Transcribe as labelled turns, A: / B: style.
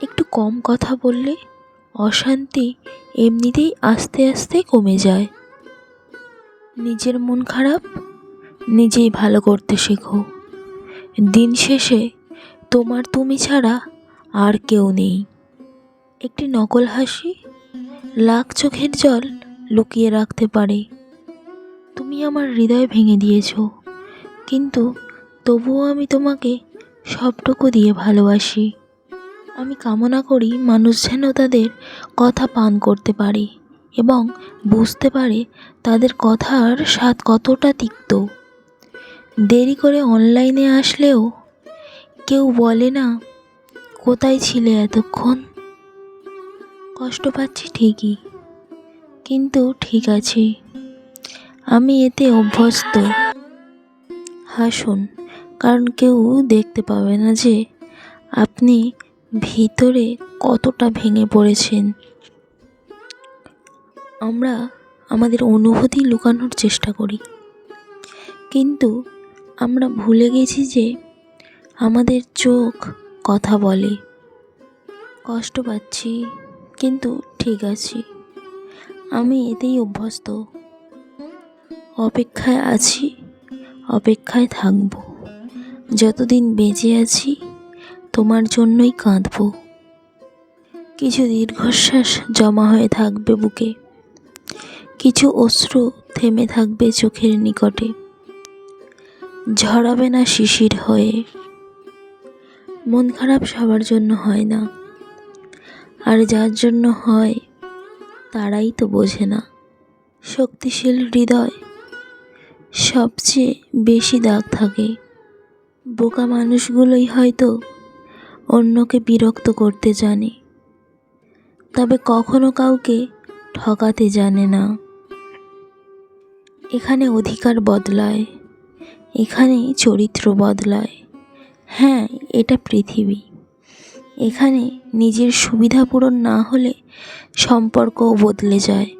A: একটু কম কথা বললে অশান্তি এমনিতেই আস্তে আস্তে কমে যায়। নিজের মন খারাপ নিজেই ভালো করতে শেখো। দিন শেষে তোমার তুমি ছাড়া আর কেউ নেই। একটি নকল হাসি লাখ চোখের জল লুকিয়ে রাখতে পারে। তুমি আমার হৃদয় ভেঙে দিয়েছো, কিন্তু তবুও আমি তোমাকে সবটুকু দিয়ে ভালোবাসি। আমি কামনা করি মানুষ যেন তাদের কথা পান করতে পারে এবং বুঝতে পারে তাদের কথার স্বাদ কতটা তিক্ত। দেরি করে অনলাইনে আসলেও কেউ বলে না কোথায় ছিলে এতক্ষণ। কষ্ট পাচ্ছি ঠিকই, কিন্তু ঠিক আছে, আমি এতে অভ্যস্ত। হাসুন, কারণ কেউ দেখতে পাবে না যে আপনি ভিতরে কতটা ভেঙে পড়েছেন। আমরা আমাদের অনুভূতি লুকানোর চেষ্টা করি, কিন্তু আমরা ভুলে গেছি যে আমাদের চোখ কথা বলে। কষ্ট পাচ্ছি, কিন্তু ঠিক আছি, আমি এতেই অভ্যস্ত। অপেক্ষায় আছি, অপেক্ষায় থাকব। যতদিন বেঁচে আছি তোমার জন্যই কাঁদব। কিছু দীর্ঘশ্বাস জমা হয়ে থাকবে বুকে, কিছু অশ্রু থেমে থাকবে চোখের নিকটে। ঝরাবে না শিশির হয়ে। মন খারাপ সবার জন্য হয় না, আর যার জন্য হয় তারাই তো বোঝে না। শক্তিশীল হৃদয় সবচেয়ে বেশি দাগ থাকে। বোকা মানুষগুলোই হয়তো অন্যকে বিরক্ত করতে জানে, তবে কখনো কাউকে ঠকাতে জানে না। এখানে অধিকার বদলায়, এখানে চরিত্র বদলায়। হ্যাঁ, এটা পৃথিবী। এখানে নিজের সুবিধা পূরণ না হলে সম্পর্কও বদলে যায়।